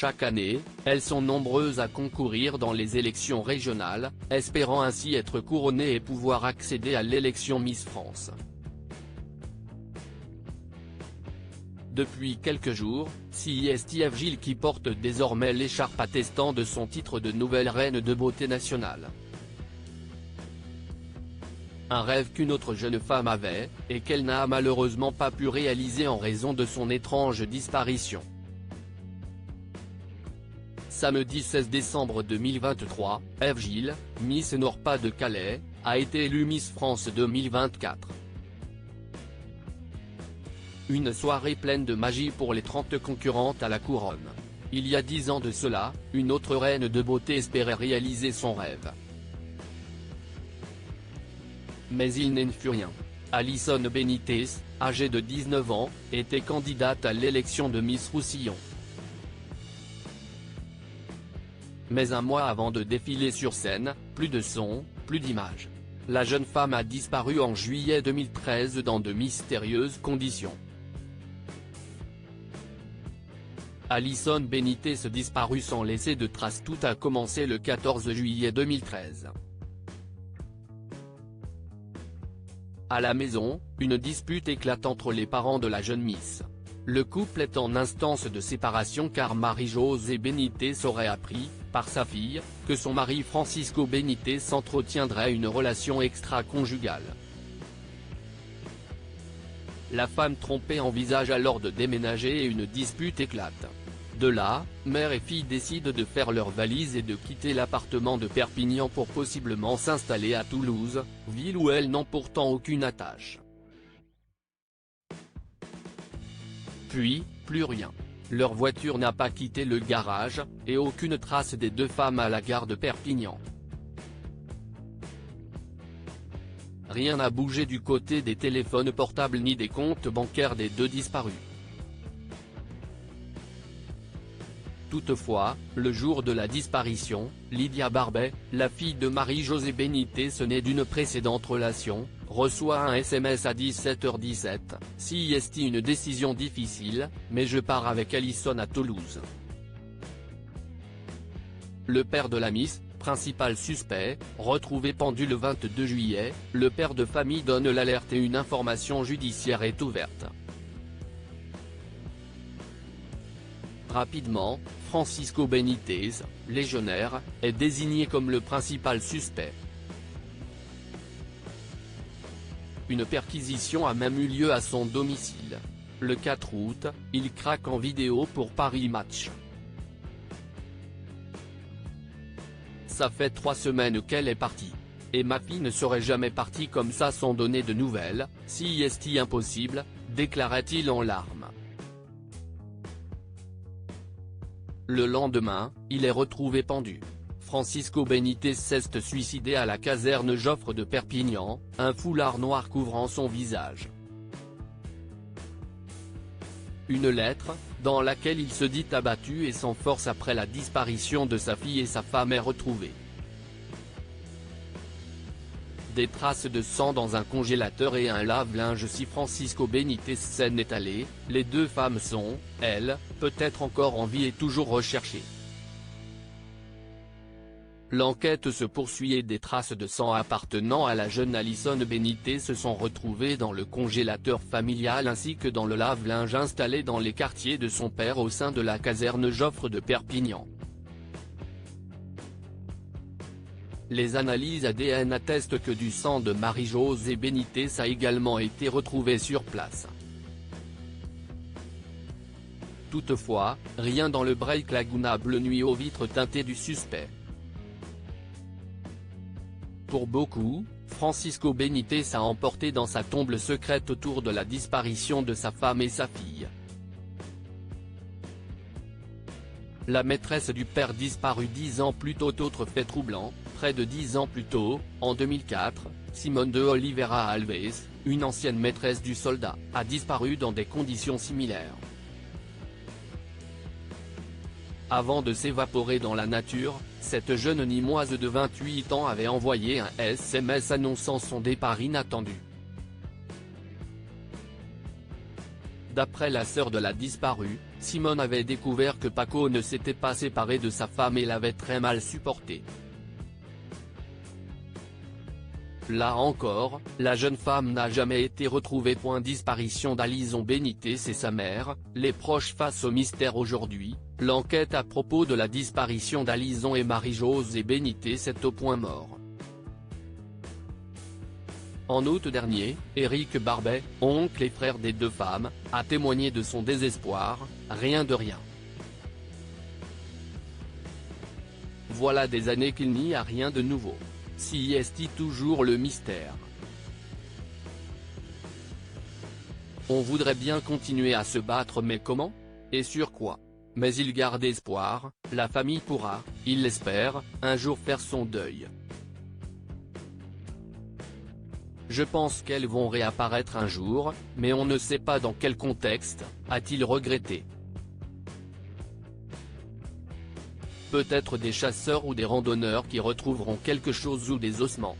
Chaque année, elles sont nombreuses à concourir dans les élections régionales, espérant ainsi être couronnées et pouvoir accéder à l'élection Miss France. Depuis quelques jours, c'est Evelyl qui porte désormais l'écharpe attestant de son titre de nouvelle reine de beauté nationale. Un rêve qu'une autre jeune femme avait, et qu'elle n'a malheureusement pas pu réaliser en raison de son étrange disparition. Samedi 16 décembre 2023, Evelyl, Miss Nord-Pas-de-Calais, a été élue Miss France 2024. Une soirée pleine de magie pour les 30 concurrentes à la couronne. Il y a 10 ans de cela, une autre reine de beauté espérait réaliser son rêve. Mais il n'en fut rien. Alison Benitez, âgée de 19 ans, était candidate à l'élection de Miss Roussillon. Mais un mois avant de défiler sur scène, plus de son, plus d'image. La jeune femme a disparu en juillet 2013 dans de mystérieuses conditions. Alison Benitez disparut sans laisser de traces. Tout a commencé le 14 juillet 2013. À la maison, une dispute éclate entre les parents de la jeune Miss. Le couple est en instance de séparation car Marie-Josée Benitez aurait appris, par sa fille, que son mari Francisco Benitez entretiendrait une relation extra-conjugale. La femme trompée envisage alors de déménager et une dispute éclate. De là, mère et fille décident de faire leurs valises et de quitter l'appartement de Perpignan pour possiblement s'installer à Toulouse, ville où elles n'ont pourtant aucune attache. Puis, plus rien. Leur voiture n'a pas quitté le garage, et aucune trace des deux femmes à la gare de Perpignan. Rien n'a bougé du côté des téléphones portables ni des comptes bancaires des deux disparus. Toutefois, le jour de la disparition, Lydia Barbet, la fille de Marie-Josée Benitez née d'une précédente relation, reçoit un SMS à 17h17, « C'est une décision difficile, mais je pars avec Alison à Toulouse ». Le père de la Miss, principal suspect, retrouvé pendu le 22 juillet, le père de famille donne l'alerte et une information judiciaire est ouverte. Rapidement, Francisco Benitez, légionnaire, est désigné comme le principal suspect. Une perquisition a même eu lieu à son domicile. Le 4 août, il craque en vidéo pour Paris Match. Ça fait 3 semaines qu'elle est partie. Et ma fille ne serait jamais partie comme ça sans donner de nouvelles, c'est impossible, déclarait-il en larmes. Le lendemain, il est retrouvé pendu. Francisco Benitez s'est suicidé à la caserne Joffre de Perpignan, un foulard noir couvrant son visage. Une lettre, dans laquelle il se dit abattu et sans force après la disparition de sa fille et sa femme est retrouvée. Des traces de sang dans un congélateur et un lave-linge. Si Francisco Benitez s'en est allé, les deux femmes sont, elles, peut-être encore en vie et toujours recherchées. L'enquête se poursuit et des traces de sang appartenant à la jeune Alison Benitez se sont retrouvées dans le congélateur familial ainsi que dans le lave-linge installé dans les quartiers de son père au sein de la caserne Joffre de Perpignan. Les analyses ADN attestent que du sang de Marie-Josée Benitez a également été retrouvé sur place. Toutefois, rien dans le break Laguna bleu nuit aux vitres teintées du suspect. Pour beaucoup, Francisco Benitez a emporté dans sa tombe secrète autour de la disparition de sa femme et sa fille. La maîtresse du père disparu 10 ans plus tôt. Autre fait troublant, près de 10 ans plus tôt, en 2004, Simone de Oliveira Alves, une ancienne maîtresse du soldat, a disparu dans des conditions similaires. Avant de s'évaporer dans la nature, cette jeune Nîmoise de 28 ans avait envoyé un SMS annonçant son départ inattendu. D'après la sœur de la disparue, Simone avait découvert que Paco ne s'était pas séparé de sa femme et l'avait très mal supporté. Là encore, la jeune femme n'a jamais été retrouvée. Disparition d'Alison Benitez et sa mère, les proches face au mystère aujourd'hui. L'enquête à propos de la disparition d'Alison et Marie-Josée Benitez est au point mort. En août dernier, Éric Barbet, oncle et frère des deux femmes, a témoigné de son désespoir. Rien de rien. Voilà des années qu'il n'y a rien de nouveau. Si est-il toujours le mystère? On voudrait bien continuer à se battre, mais comment? Et sur quoi? Mais il garde espoir, la famille pourra, il l'espère, un jour faire son deuil. Je pense qu'elles vont réapparaître un jour, mais on ne sait pas dans quel contexte, a-t-il regretté. Peut-être des chasseurs ou des randonneurs qui retrouveront quelque chose ou des ossements.